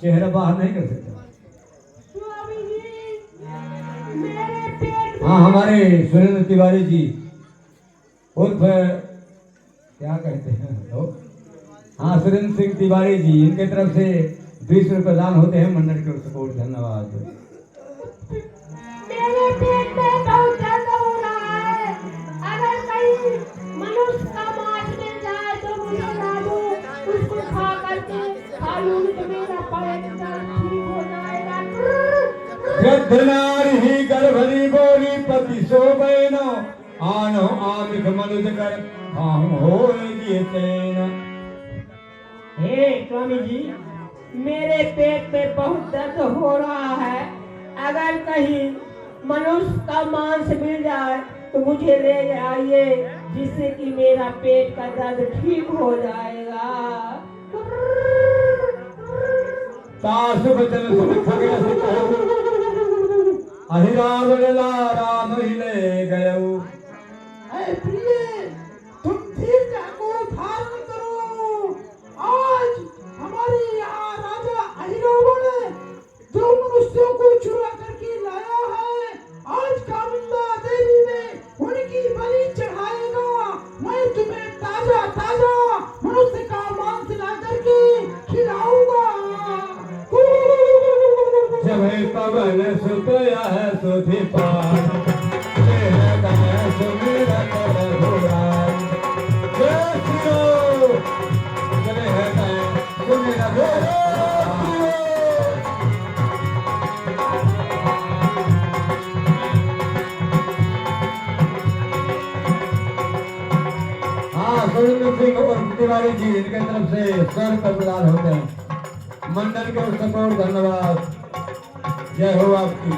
चेहरा बाहर नहीं कर सकता। स्वामी जी, मेरे पेट में हाँ, हमारे सुरेंद्र तिवारी जी उर्फ क्या कहते हैं लोग, हाँ सुरेंद्र सिंह तिवारी जी, इनके तरफ से 20 रुपए दान होते हैं मंडल के सपोर्ट। धन्यवाद। मेरे पेट में बहुत दर्द हो रहा है। अगर कहीं मनुष्य का मांस मिल जाए तो मुझे ला दो, उसको खा करके खा लूंगी तो मेरा पेट दर्द ठीक हो जाएगा। गद्धनारी गर्भरी बोली पति सो बहनो आनो आमिख मनुज कर खाऊं हो तेना। हे स्वामी जी, मेरे पेट में बहुत दर्द हो रहा है। अगर कहीं मनुष्य का मांस मिल जाए तो मुझे ले आइए, जिससे कि मेरा पेट का दर्द ठीक हो जाएगा। तास बचन सुन खगे सुख अहि राम ही ले गयो। अरे प्रिय, तुम ठीक जाको धारण करो। आज हमारे यहाँ राजा अहिरावण ने जो मनुष्यों को चुरा करके लाया है, आज कामिंदा देवी में उनकी बलि चढ़ाएगा। मैं तुम्हें ताजा ताजा मनुष्य का मांस ला करके खिलाऊंगा। जब पवन सुतया है सुधि पार सुमेरा कर घोड़ाई। जय श्री चले है सुमेरा हाँ सुरेंद्र सिंह और तिवारी जी, इनके तरफ से 100 रुपये प्रदान होते हैं मंडल के सपोर्ट। धन्यवाद। जय हो आपकी।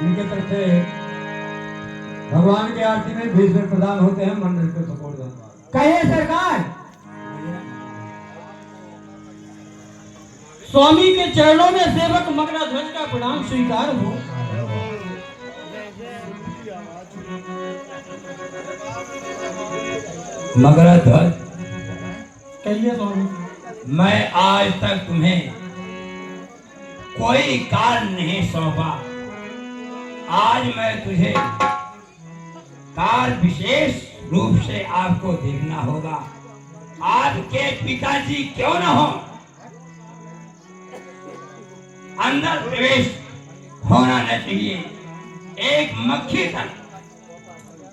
इनके तरफ से भगवान की आरती में 20 रुपये प्रदान होते हैं मंडल को सपोर्ट। धन्यवाद। कहे सरकार, स्वामी के चरणों में सेवक मकरा ध्वज का प्रणाम स्वीकार हो। मकरा ध्वज, कहिए स्वामी। मैं आज तक तुम्हें कोई कार्य नहीं सौंपा। आज मैं तुझे कार्य विशेष रूप से आपको देखना होगा। आपके पिताजी क्यों न हो, अंदर प्रवेश होना न चाहिए। एक मक्खी तक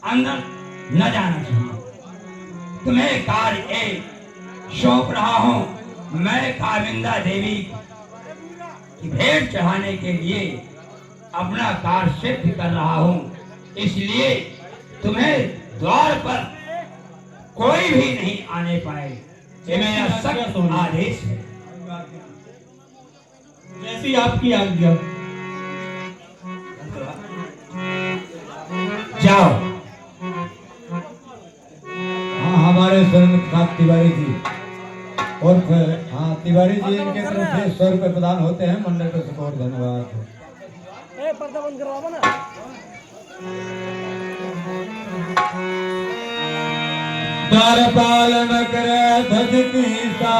अंदर न जाना चाहिए। तुम्हें कार्य एक सौंप रहा हूं। मैं कामिंदा देवी की भेंट चढ़ाने के लिए अपना कार्य सिद्ध कर रहा हूं, इसलिए तुम्हें द्वार पर कोई भी नहीं आने पाए। ये मेरा सख्त आदेश है। जैसी आपकी आज्ञा। जाओ। हाँ, हमारे सुरेंद्र तिवारी जी और हाँ तिवारी जी, इनके तरफ से 100 रुपये प्रदान होते हैं मंडल को सपोर्ट। धन्यवाद। पर्दा बंद करवा ना। द्वार पालन करे ध्वज की सा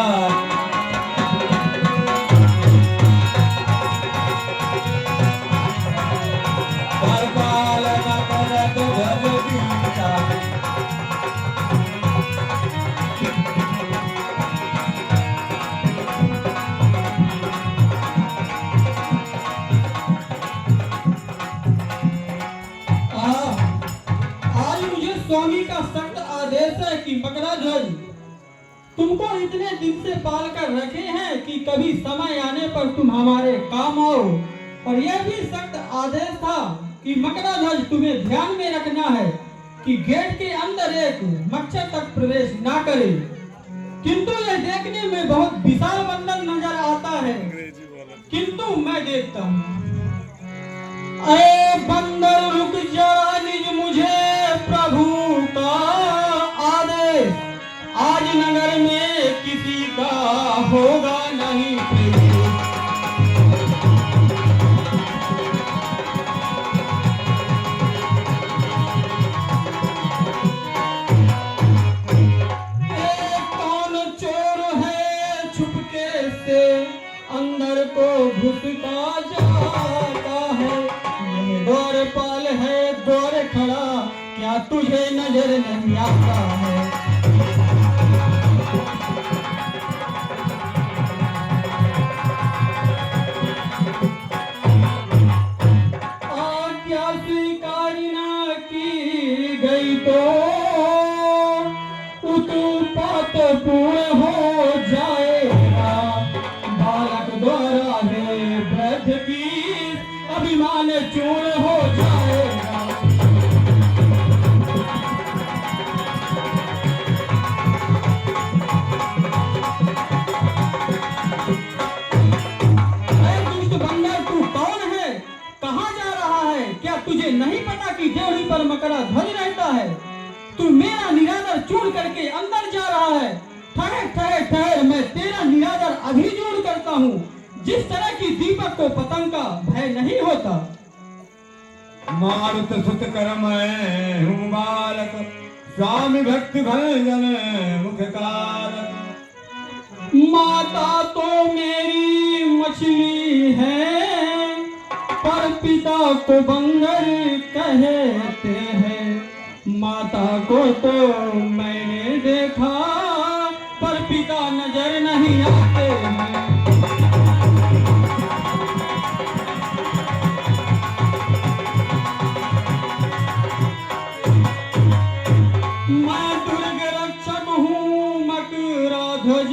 स्वामी का सख्त आदेश है कि मकराध्वज तुमको इतने दिन से पाल कर रखे हैं कि कभी समय आने पर तुम हमारे काम आओ। और यह भी सख्त आदेश था कि मकराध्वज तुम्हें ध्यान में रखना है कि गेट के अंदर एक मच्छर तक प्रवेश ना करे। किंतु यह देखने में बहुत विशाल बंधन नजर आता है, किंतु मैं देखता हूँ। अरे बंदर रुक जरा, निज मुझे प्रभु का आदेश, आज नगर में किसी का होगा नहीं प्रवेश। अंदर को घुसता जाता है, यह द्वारपाल है द्वार खड़ा, क्या तुझे नजर नहीं आता है। आज्ञा स्वीकार न की गई तो उत्पात पूर्ण हो जाएगा। बालक द्वारा है वृद्ध की अभिमान चूर्ण हो जाएगा। दुष्ट बंदर, तू कौन है? कहाँ जा रहा है? क्या तुझे नहीं पता कि देवड़ी पर मकरा ध्वज रहता है? तू मेरा निरादर चूर करके अंदर जा रहा है। ठहर ठहर ठहर, मैं तेरा निरादर अभी जोड़ करता हूँ। जिस तरह की दीपक को पतंग का भय नहीं होता। मारुत सुत करम हूँ बालक, स्वामी भक्ति भंजन मुख कारक। माता तो मेरी मछली है, पर पिता को बंदर कहते हैं। माता को तो मैंने देखा, पर पिता नजर नहीं आते हैं। मैं दुर्ग रक्षक हूँ मकराध्वज,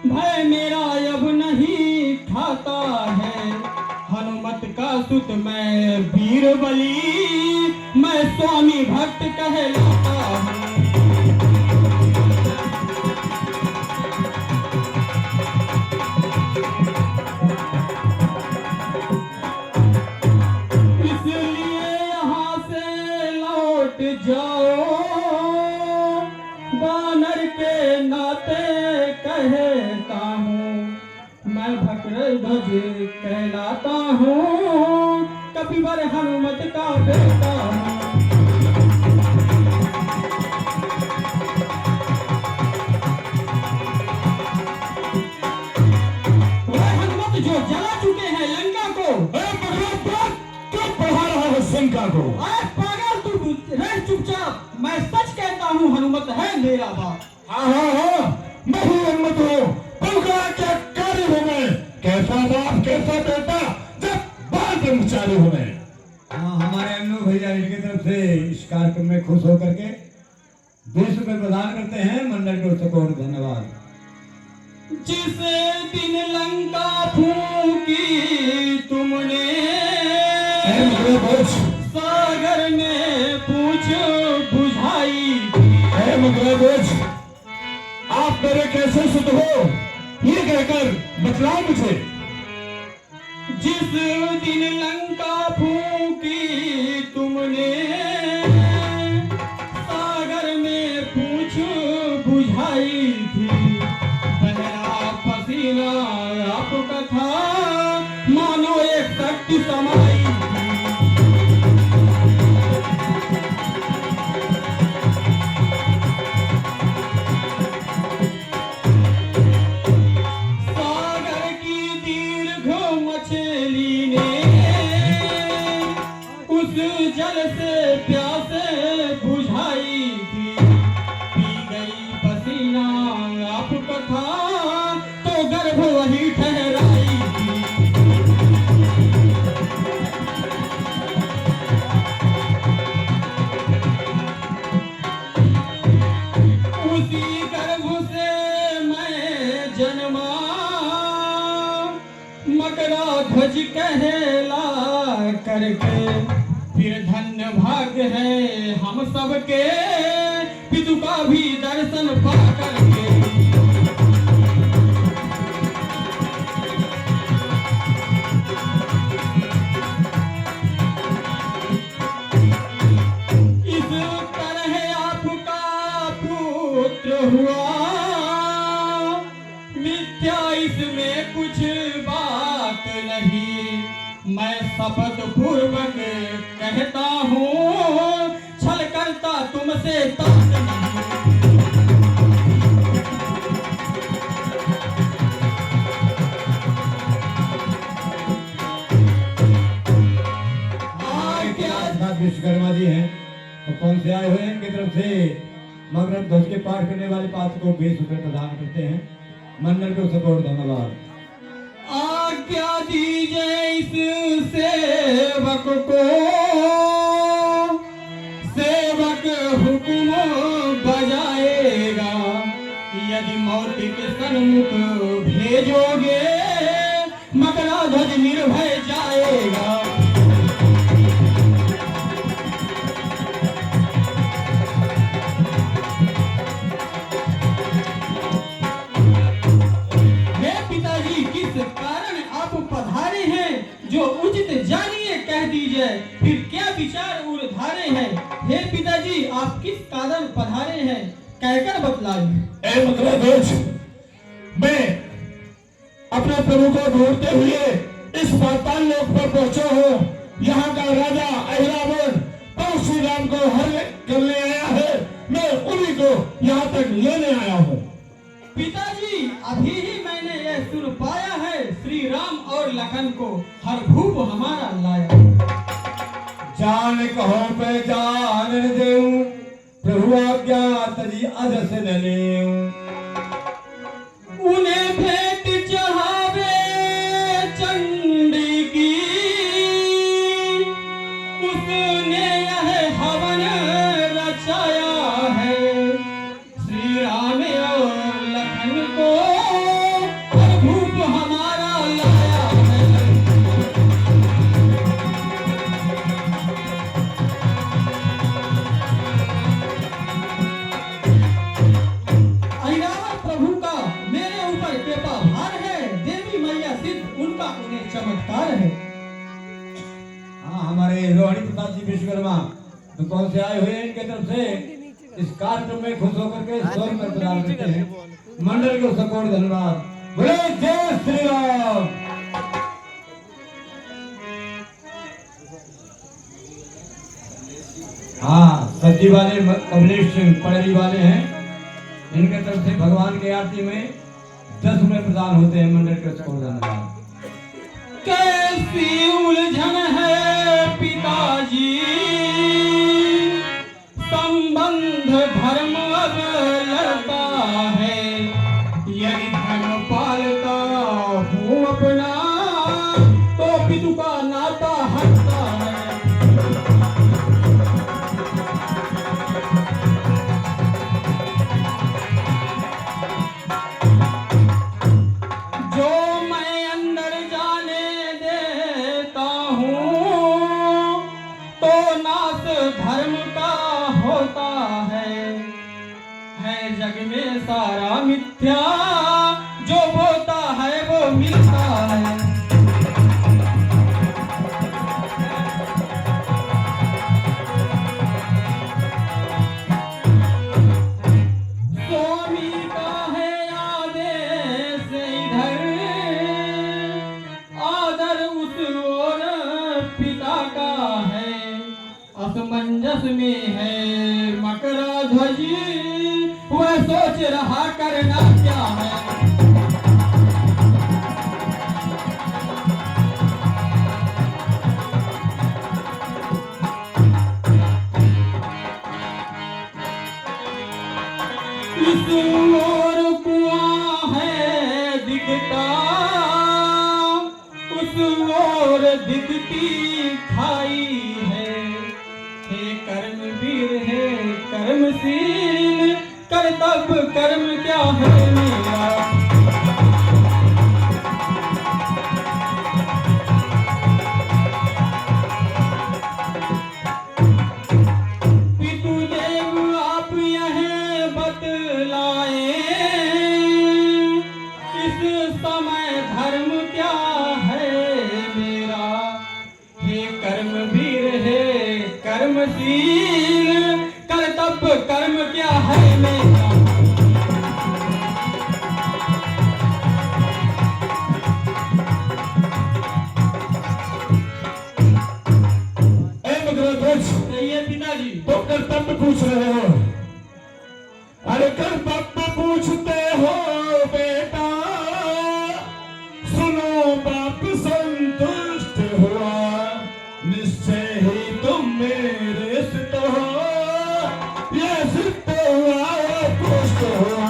भय मेरा अब नहीं खाता है। हनुमत का सुत मैं वीर बली, मैं स्वामी भक्त कहलाता हूँ। जाओ, बानर के नाते कहता हूँ, मैं भक्तध्वज कहलाता हूँ, कपिवर हनुमत का बेटा हूँ। हनुमत जो जला चुके हैं लंका को, क्यों बढ़ा रहा है शंका को? रह चुपचाप, मैं सच कहता हूँ, हनुमत है मेरा बाप। हाँ, मैं ही हनुमत हूँ। तुमका क्या कार्य हूँ मैं? कैसा बाप कैसा बेटा, जब बाल ब्रह्मचारी हूँ मैं। हाँ, हमारे अन्नू भैया इनकी तरफ से इस कार्यक्रम में खुश होकर के 20 रुपए प्रदान करते हैं मंडल के उत्सकों को धन्यवाद। जिस दिन लंका फूकी तुमने, सागर में पूछ बुझाई। आप मेरे कैसे सुध हो, ये कहकर बतलाओ मुझे। जिस दिन लंका फूकी तुमने, सागर में पूछ बुझाई थी। बहरा पसीना आप कथा, मानो एक शक्ति समाई। जल से प्यासे बुझाई थी, पी गई पसीना आप कथा, तो गर्भ वही ठहराई थी। करके। फिर धन्य भाग्य है हम सबके, पितु का भी दर्शन पा करके। इस तरह आपका पुत्र हुआ, मिथ्या इसमें कुछ बात नहीं। मैं शपथ पूर्वक कहता हूँ, छल करता तुमसे तात नहीं। विश्वकर्मा जी हैं तो कौन से आए हुए हैं? इनकी तरफ से मगरब ध्वज के पाठ करने वाले पात्र को 20 रुपए प्रदान करते हैं। मंडल को सपोर्ट धन्यवाद। आज्ञा दीजिए इस सेवक को, सेवक हुक्म बजाएगा। यदि मौत के सन्मुख भेजोगे, मकरा ध्वज निर्भय जाएगा। पधारे हैं जो उचित जानिए कह दीजिए, फिर क्या विचार उधारे हैं। हे पिताजी आप किस कारण पधारे हैं, कहकर बतलाइए। ए मकराध्वज, मैं अपने प्रभु को ढूंढते हुए इस पाताल लोक पर पहुंचा हूँ। यहाँ का राजा अहिरावण प्रभु श्री राम को हर करने आया है। मैं उन्हीं को यहाँ तक लेने आया हूँ। पिताजी अभी ही मैंने यह सुन पाया है, श्री राम और लखन को हर भूप हमारा लाया। जान कहो पहचान देऊं, प्रभु आज्ञा तजी अजस न लेऊं। उन्हें भेंट चढ़ावे चंडी की, उसने यह हवन रचाया है। श्री राम और लखन को हर भूप हमारा लाया है। अहिरावण प्रभु का मेरे ऊपर कृपा भार है, देवी मैया सिद्ध उनका उन्हें चमत्कार है। हाँ, हमारे रोहिणी प्रताप जी विश्वकर्मा तो कौन से आए हुए हैं? इनके तरफ से इस कार्यक्रम में खुश होकर के 100 रुपए प्रदान करते हैं। मंडल को सपोर्ट धन्यवाद। बोले जय श्री राम। हाँ, सब्जी वाले कमलेश सिंह पड़री वाले हैं। इनके तरफ से भगवान की आरती में 10 रुपए प्रदान होते हैं। मंडल को सपोर्ट धन्यवाद। कैसी उलझन है पिताजी, संबंध धर्म अब लड़ता है। यदि धर्म पालता हूँ अपना, तो पितु का नाता हटता है। जो मैं अंदर जाने देता हूँ, तो नाश धर्म का होता है जग में सारा मिथ्या। जो बोता है वो मिलता है। स्वामी का है आदेश इधर, आदर उस ओर पिता का है। असमंजस में है मकरा ध्वज, वह सोच रहा करना क्या है। इस ओर कुआं है दिखता, उस ओर दिखती खाई है। हे कर्मवीर है कर्मशील, कर्तव्य कर्म क्या है मेरा। कर्मशील, कर्तव्य कर्म क्या है मेरा। ये पिताजी तो कर्तव्य पूछ रहे हो। अरे कर्तव्य पूछते हो बेटा, सुनो बाप संतुष्ट हुआ, निश्चय ही तुम मेरे सिद्ध हो, ये सिद्ध हुआ ये पुष्ट हुआ।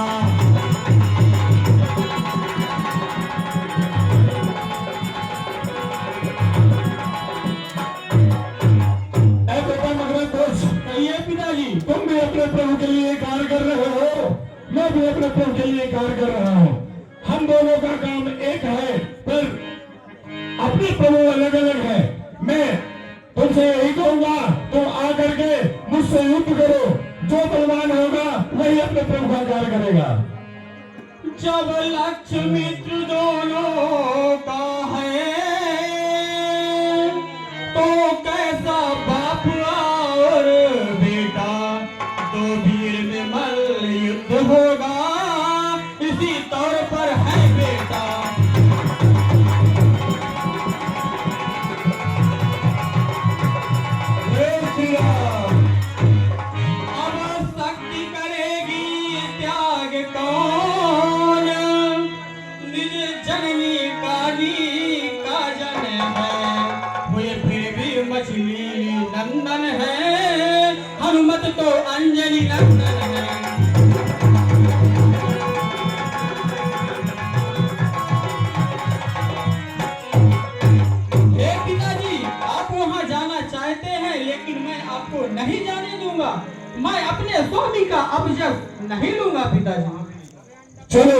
तुम भी अपने प्रभु के लिए कार्य कर रहे हो, मैं भी अपने प्रभु के लिए कार्य कर रहा हूँ। हम दोनों का काम एक है, पर अपने प्रभु अलग अलग है। मैं तुमसे यही कहूंगा, तुम आकर के मुझसे युद्ध करो, जो बलवान होगा वही अपने प्रभु का कार्य करेगा। जब लक्ष्य मित्र दोनों का है, तो कैसा बाप और बेटा, दो वीर में मल्ल युद्ध होगा, इसी तौर पर है बेटा। अब शक्ति करेगी त्याग कौन, निज जननी का जन है, हुए फिर भी मछली नंदन है, हनुमत तो अंजलि नंदन है। हे पिताजी, आप वहां जाना चाहते हैं, लेकिन मैं आपको नहीं जाने दूंगा। मैं अपने स्वामी का अभिजब नहीं लूंगा पिताजी। चलो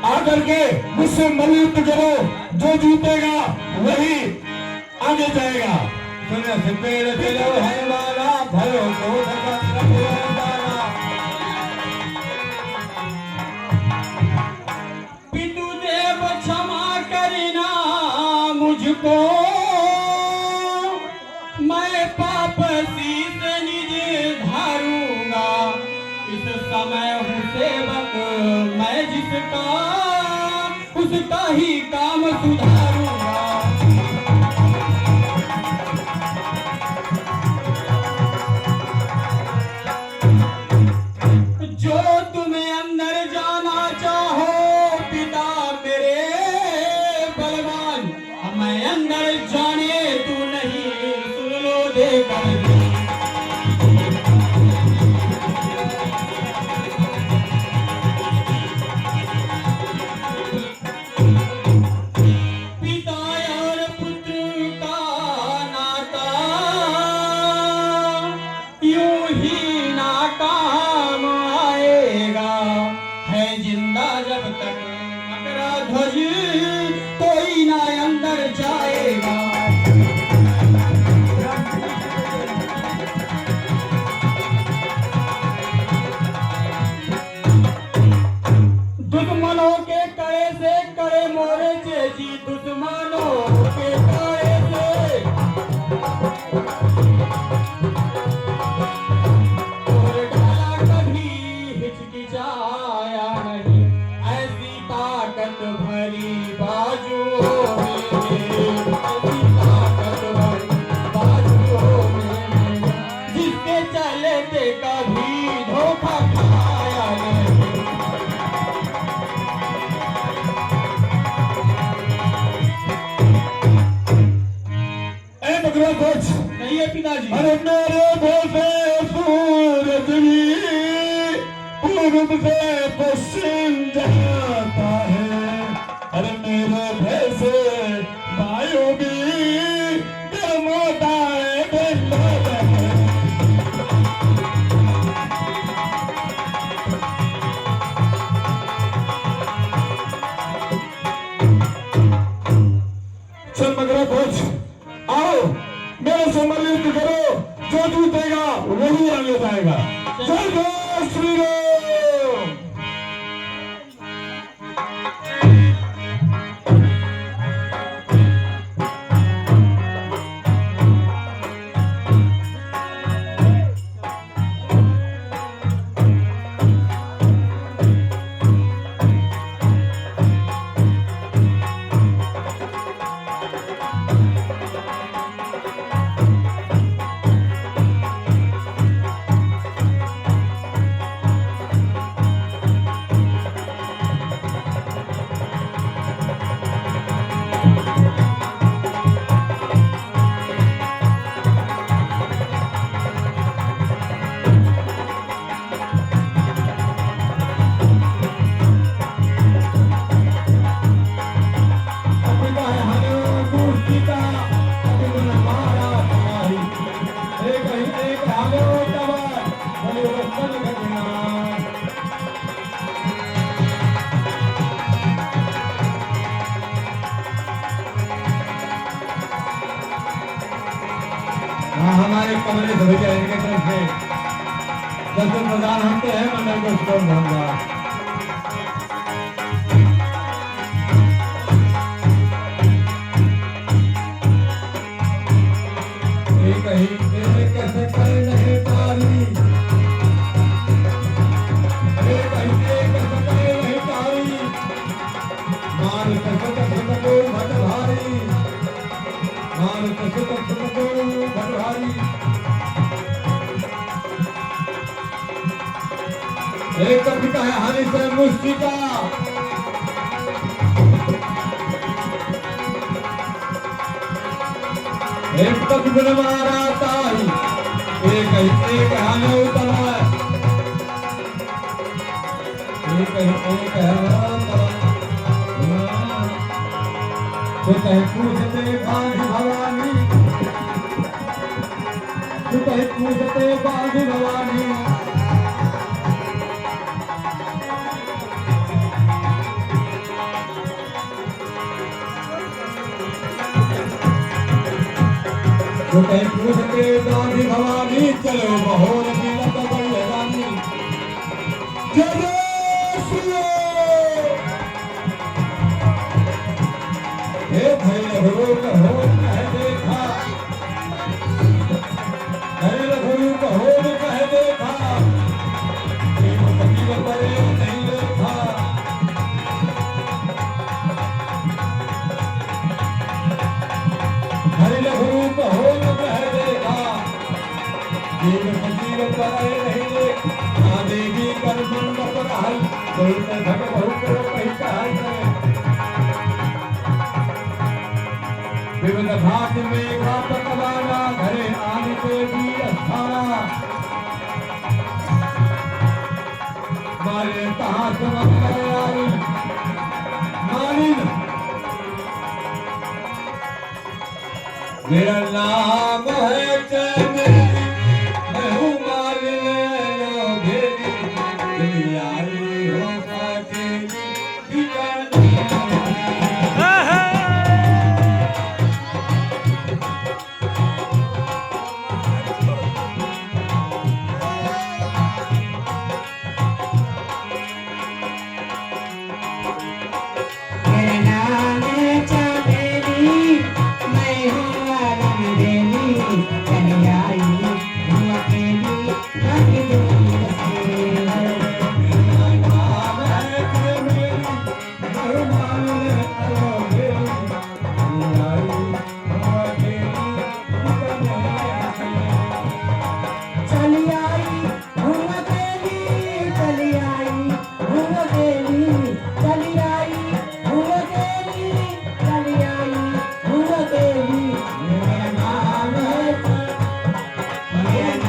आकर के मुझसे मल्लयुद्ध करो, जो जीतेगा वही आगे जाएगा। सुन सिपेर चलो है वाला, भयो को सकल वाला। पितुदेव क्षमा करना मुझको, मैं पाप शीस निज धारूंगा, इस समय हूँ सेवक मैं जिसका, उसका ही काम सुधारूंगा। जो तुम्हें अंदर जाना चाहो पिता मेरे बलवान, मैं अंदर जाने तू नहीं, सुन लो देकर। पिता और पुत्र का नाता यूं ही नाकाम आएगा, है जिंदा जब तक मकरा ध्वज, कोई ना अंदर जाएगा। दुश्मनों के कड़े से कड़े मोरे जी, दुश्मनों के कड़े से और ढाला कभी हिचकिचाया नहीं, ऐसी ताकत भरी बाजुओं में, ऐसी ताकत भरी बाजुओं में, जिसके चलते कभी धोखा खाया नहीं। कहिए पिताजी। अरे मेरे भोसे सूरज भी पूर्व से पश्चिम जाता है, अरे मेरे भैसे वायु भी गर्माता है, गर्माता है। चल मगरा कोच आओ, मेरे से मल्लयुद्ध करो, जो जीतेगा वही आगे जाएगा। जय जय श्री राम। हाँ हमारे कमरे से भैया इनके तरफ से दर्शन प्रदान होते हैं मंडल को स्कूल धन्यवाद। एक कविता है हानि से मुष्टि का एक कविता मारा ताई एक हानि उतरा एक तो कहीं पूछते बांधी भवानी तो कहीं पूछते बांधी भवानी तो कहीं पूछते गांधी भवानी चलो बहोर की रानी हे भाई लघु कहो कह देखा हे लघु कहो कह देखा पति परे नहीं देखा हरि लघु कहो देवी कर मंडप रहल बोलते घट बहुत पैसा विविध घाट में घाट कबाना घरे आने के भी अस्थाना मारे कहाँ से आई मालिन मेरा नाम